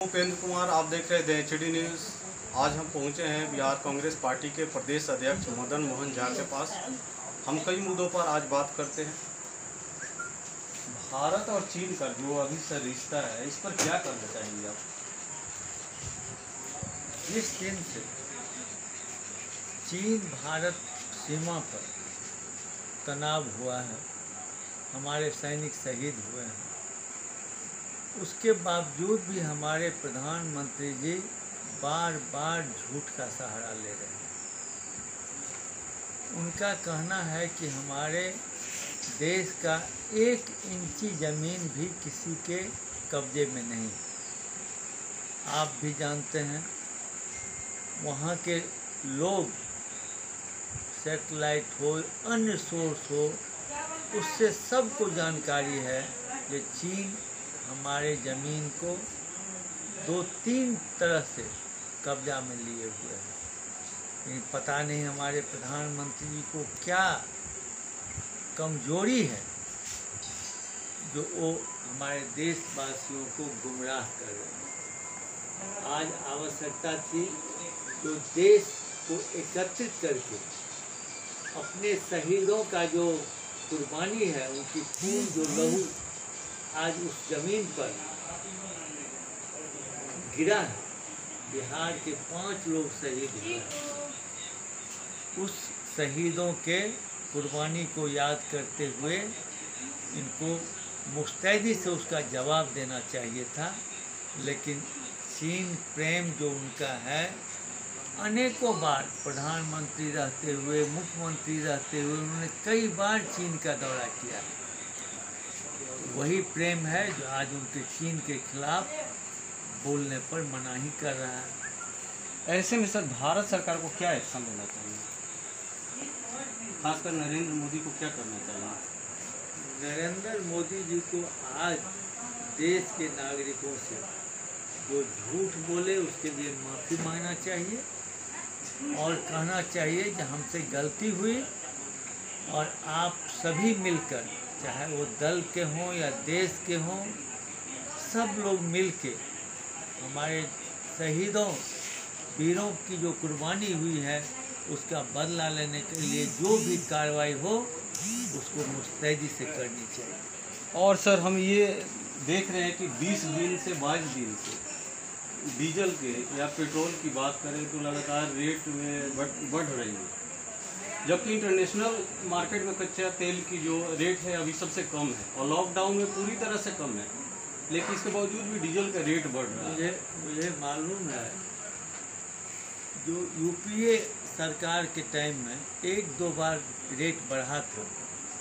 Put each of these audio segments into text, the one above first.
उपेंद्र कुमार, आप देख रहे हैं HD न्यूज़। आज हम पहुंचे हैं बिहार कांग्रेस पार्टी के प्रदेश अध्यक्ष मदन मोहन झा के पास। हम कई मुद्दों पर आज बात करते हैं। भारत और चीन का जो अभी से रिश्ता है, इस पर क्या करना चाहेंगे आप? जिस दिन से चीन भारत सीमा पर तनाव हुआ है, हमारे सैनिक शहीद हुए हैं, उसके बावजूद भी हमारे प्रधानमंत्री जी बार बार झूठ का सहारा ले रहे हैं। उनका कहना है कि हमारे देश का 1 इंची ज़मीन भी किसी के कब्जे में नहीं। आप भी जानते हैं, वहाँ के लोग, सेटेलाइट हो, अन्य सोर्स हो, उससे सबको जानकारी है कि चीन हमारे ज़मीन को 2-3 तरह से कब्जा में लिए हुए हैं। लेकिन पता नहीं हमारे प्रधानमंत्री जी को क्या कमजोरी है जो वो हमारे देशवासियों को गुमराह कर रहे हैं। आज आवश्यकता थी तो देश को एकत्रित करके अपने शहीदों का जो कुर्बानी है, उनकी खून जो लहू आज उस जमीन पर गिरा है। बिहार के 5 लोग शहीद हुए, उस शहीदों के कुर्बानी को याद करते हुए इनको मुस्तैदी से उसका जवाब देना चाहिए था। लेकिन चीन प्रेम जो उनका है, अनेकों बार प्रधानमंत्री रहते हुए, मुख्यमंत्री रहते हुए उन्होंने कई बार चीन का दौरा किया। वही प्रेम है जो आज उनके चीन के खिलाफ बोलने पर मनाही कर रहा है। ऐसे में सर, भारत सरकार को क्या एक्शन लेना चाहिए? खासकर नरेंद्र मोदी को क्या करना चाहिए? नरेंद्र मोदी जी को आज देश के नागरिकों से जो झूठ बोले उसके लिए माफ़ी मांगना चाहिए और कहना चाहिए कि हमसे गलती हुई और आप सभी मिलकर, चाहे वो दल के हों या देश के हों, सब लोग मिल के हमारे शहीदों, वीरों की जो कुर्बानी हुई है उसका बदला लेने के लिए जो भी कार्रवाई हो उसको मुस्तैदी से करनी चाहिए। और सर, हम ये देख रहे हैं कि 20 दिन से 22 दिन से डीजल के या पेट्रोल की बात करें तो लगातार रेट में बढ़ रही है, जबकि इंटरनेशनल मार्केट में कच्चा तेल की जो रेट है अभी सबसे कम है और लॉकडाउन में पूरी तरह से कम है, लेकिन इसके बावजूद भी डीजल का रेट बढ़ रहा है। मुझे मालूम है, जो यूपीए सरकार के टाइम में 1-2 बार रेट बढ़ा था,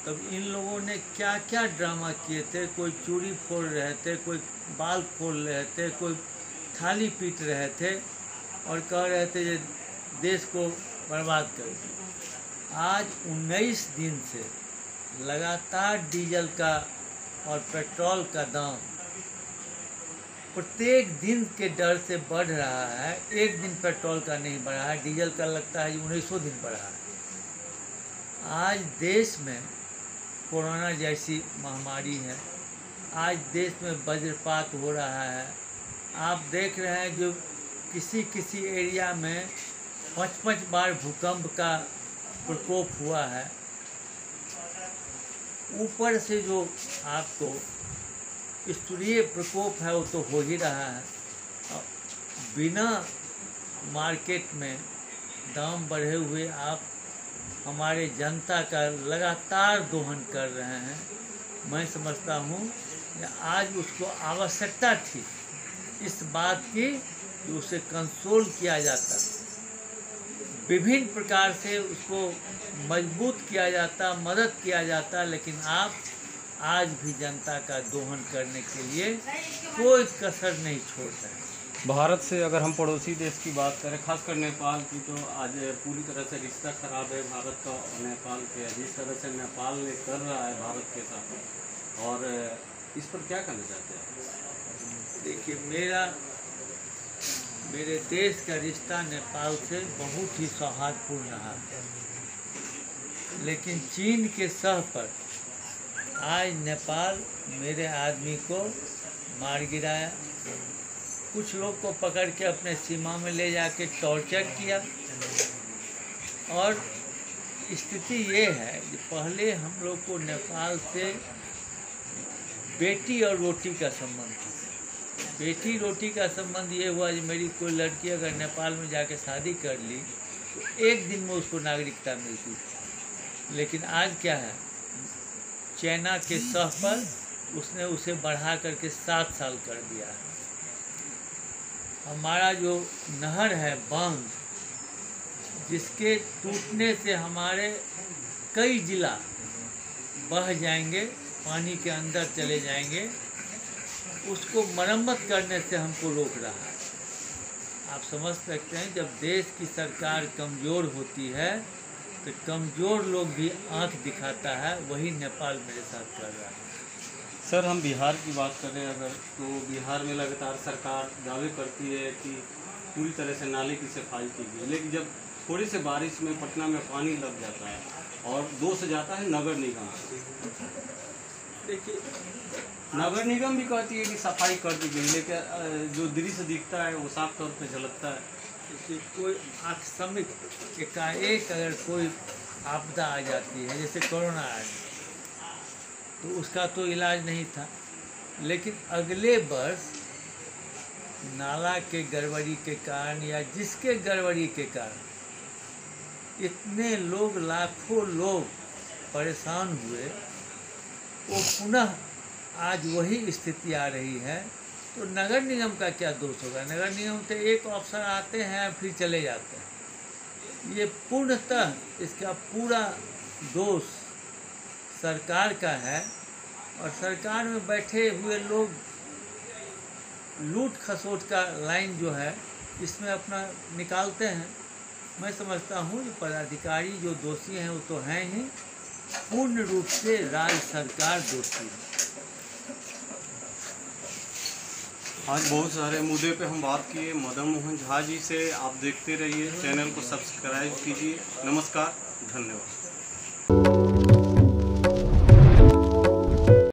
तब इन लोगों ने क्या क्या ड्रामा किए थे। कोई चूड़ी फोड़ रहे थे, कोई बाल फोड़ रहे थे, कोई थाली पीट रहे थे और कह रहे थे कि देश को बर्बाद कर दिया। आज 19 दिन से लगातार डीजल का और पेट्रोल का दाम प्रत्येक दिन के दर से बढ़ रहा है। एक दिन पेट्रोल का नहीं बढ़ा है, डीजल का लगता है 1900 दिन बढ़ा है। आज देश में कोरोना जैसी महामारी है, आज देश में वज्रपात हो रहा है। आप देख रहे हैं जो किसी एरिया में 5-5 बार भूकंप का प्रकोप हुआ है। ऊपर से जो आपको स्तरीय प्रकोप है वो तो हो ही रहा है। बिना मार्केट में दाम बढ़े हुए आप हमारे जनता का लगातार दोहन कर रहे हैं। मैं समझता हूँ कि आज उसको आवश्यकता थी इस बात की कि उसे कंट्रोल किया जाता, विभिन्न प्रकार से उसको मजबूत किया जाता, मदद किया जाता, लेकिन आप आज भी जनता का दोहन करने के लिए कोई कसर नहीं छोड़ते हैं। भारत से अगर हम पड़ोसी देश की बात करें, खासकर नेपाल की, तो आज पूरी तरह से रिश्ता खराब है भारत का और नेपाल के। जिस तरह से नेपाल ने कर रहा है भारत के साथ, और इस पर क्या कहना चाहते हैं? देखिए, मेरे देश का रिश्ता नेपाल से बहुत ही सौहार्दपूर्ण रहा है, लेकिन चीन के सह पर आज नेपाल मेरे आदमी को मार गिराया, कुछ लोग को पकड़ के अपने सीमा में ले जाके टॉर्चर किया। और स्थिति ये है कि पहले हम लोग को नेपाल से बेटी और रोटी का संबंध था। बेटी रोटी का संबंध ये हुआ कि मेरी कोई लड़की अगर नेपाल में जाके शादी कर ली तो एक दिन में उसको नागरिकता मिलती थी। लेकिन आज क्या है, चाइना के सह पर उसने उसे बढ़ा करके 7 साल कर दिया है। हमारा जो नहर है बांध, जिसके टूटने से हमारे कई जिला बह जाएंगे, पानी के अंदर चले जाएंगे, उसको मरम्मत करने से हमको रोक रहा है। आप समझ सकते हैं, जब देश की सरकार कमज़ोर होती है तो कमज़ोर लोग भी आंख दिखाता है। वही नेपाल मेरे साथ कर रहा है। सर, हम बिहार की बात करें अगर, तो बिहार में लगातार सरकार दावे करती है कि पूरी तरह से नाले की सफाई की गई, लेकिन जब थोड़ी से बारिश में पटना में पानी लग जाता है और दोष जाता है नगर निगम। देखिए, नगर निगम भी कहती है कि सफाई कर दी गई, लेकिन जो दृश्य दिखता है वो साफ तौर पे झलकता है। जैसे कोई आकस्मिक एकाएक अगर कोई आपदा आ जाती है, जैसे कोरोना आ गया, तो उसका तो इलाज नहीं था। लेकिन अगले वर्ष नाला के गड़बड़ी के कारण या जिसके गड़बड़ी के कारण इतने लोग, लाखों लोग परेशान हुए, वो पुनः आज वही स्थिति आ रही है। तो नगर निगम का क्या दोष होगा? नगर निगम से एक अफसर आते हैं फिर चले जाते हैं। ये पूर्णतः इसका पूरा दोष सरकार का है। और सरकार में बैठे हुए लोग लूट खसोट का लाइन जो है इसमें अपना निकालते हैं। मैं समझता हूँ कि पदाधिकारी जो दोषी हैं वो तो हैं ही, पूर्ण रूप से राज्य सरकार दोषी है। आज बहुत सारे मुद्दे पे हम बात किए मदन मोहन झा जी से। आप देखते रहिए, चैनल को सब्सक्राइब कीजिए। नमस्कार, धन्यवाद।